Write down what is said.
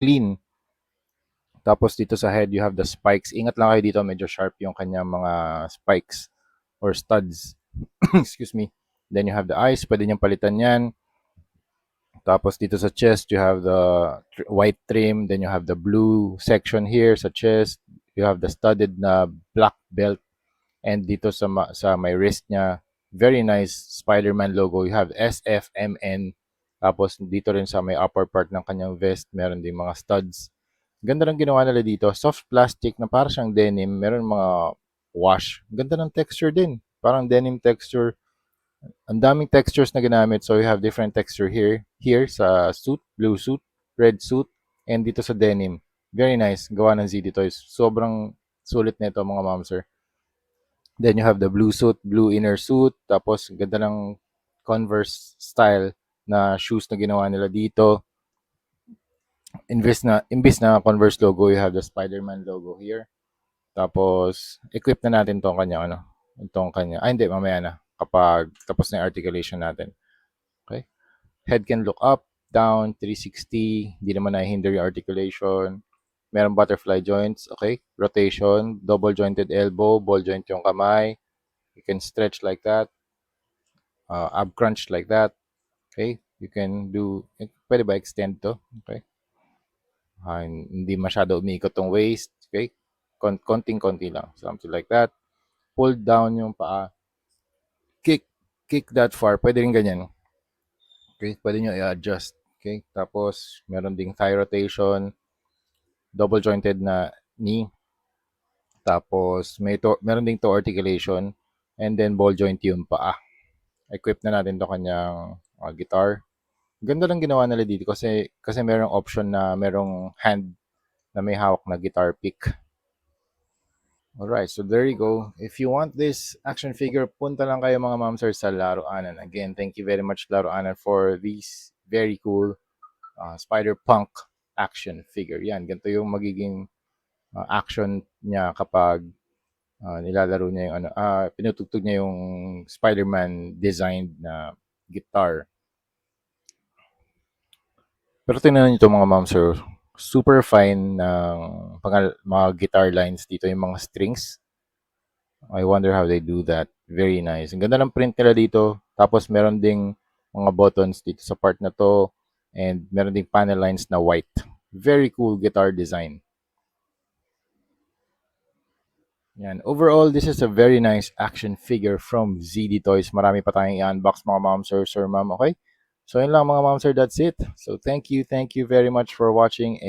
clean. Tapos dito sa head, you have the spikes. Ingat lang kayo dito, medyo sharp yung kanyang mga spikes or studs. Excuse me. Then you have the eyes, pwede niyang palitan yan. Tapos dito sa chest, you have the white trim. Then you have the blue section here sa chest. You have the studded na black belt. And dito sa may wrist niya, very nice Spider-Man logo. You have SFMN. Tapos dito rin sa may upper part ng kanyang vest, meron din mga studs. Ganda ng ginawa nila dito. Soft plastic na parang siyang denim. Meron mga wash. Ganda ng texture din. Parang denim texture. Ang daming textures na ginamit. So you have different texture here. Here sa suit, blue suit, red suit, and dito sa denim. Very nice. Gawa ng ZD Toys. Sobrang sulit nito mga ma'am sir. Then you have the blue suit, blue inner suit. Tapos ganda ng Converse style na shoes na ginawa nila dito. Imbis na Converse logo, you have the Spider-Man logo here. Tapos, equip na natin itong kanya, itong kanya. Hindi, mamaya na. Kapag tapos na yung articulation natin. Okay? Head can look up, down, 360. Hindi naman na-hinder yung articulation. Meron butterfly joints, okay? Rotation, double jointed elbow, ball joint yung kamay. You can stretch like that. Ab crunch like that. Okay? You can do, pwede ba extend to? Okay? Hindi masyado umiikot tong waist. Okay? Konting-konti lang. Something like that. Pull down yung paa. Kick that far. Pwede rin ganyan. Okay? Pwede nyo i-adjust. Okay? Tapos, meron ding thigh rotation. Double jointed na knee. Tapos, meron ding toe articulation. And then, ball joint yung paa. Equip na natin to kanyang guitar. Ganda lang ginawa nila dito kasi merong option na merong hand na may hawak na guitar pick. Alright, so there you go. If you want this action figure, punta lang kayo mga ma'am sir sa Laruanan. Again, thank you very much Laruanan for these very cool Spider-Punk action figure. Yan, ganito yung magiging action niya kapag nilalaro niya yung pinutugtog niya yung Spider-Man designed na guitar. Pero tingnan niyo ito mga ma'am sir, super fine ng mga guitar lines dito, yung mga strings. I wonder how they do that. Very nice. Ang ganda ng print nila dito. Tapos meron ding mga buttons dito sa part na to. And meron ding panel lines na white. Very cool guitar design. Yan. Overall, this is a very nice action figure from ZD Toys. Marami pa tayong i-unbox mga ma'am sir, ma'am. Okay? So yun lang mga ma'am sir, that's it. So thank you very much for watching.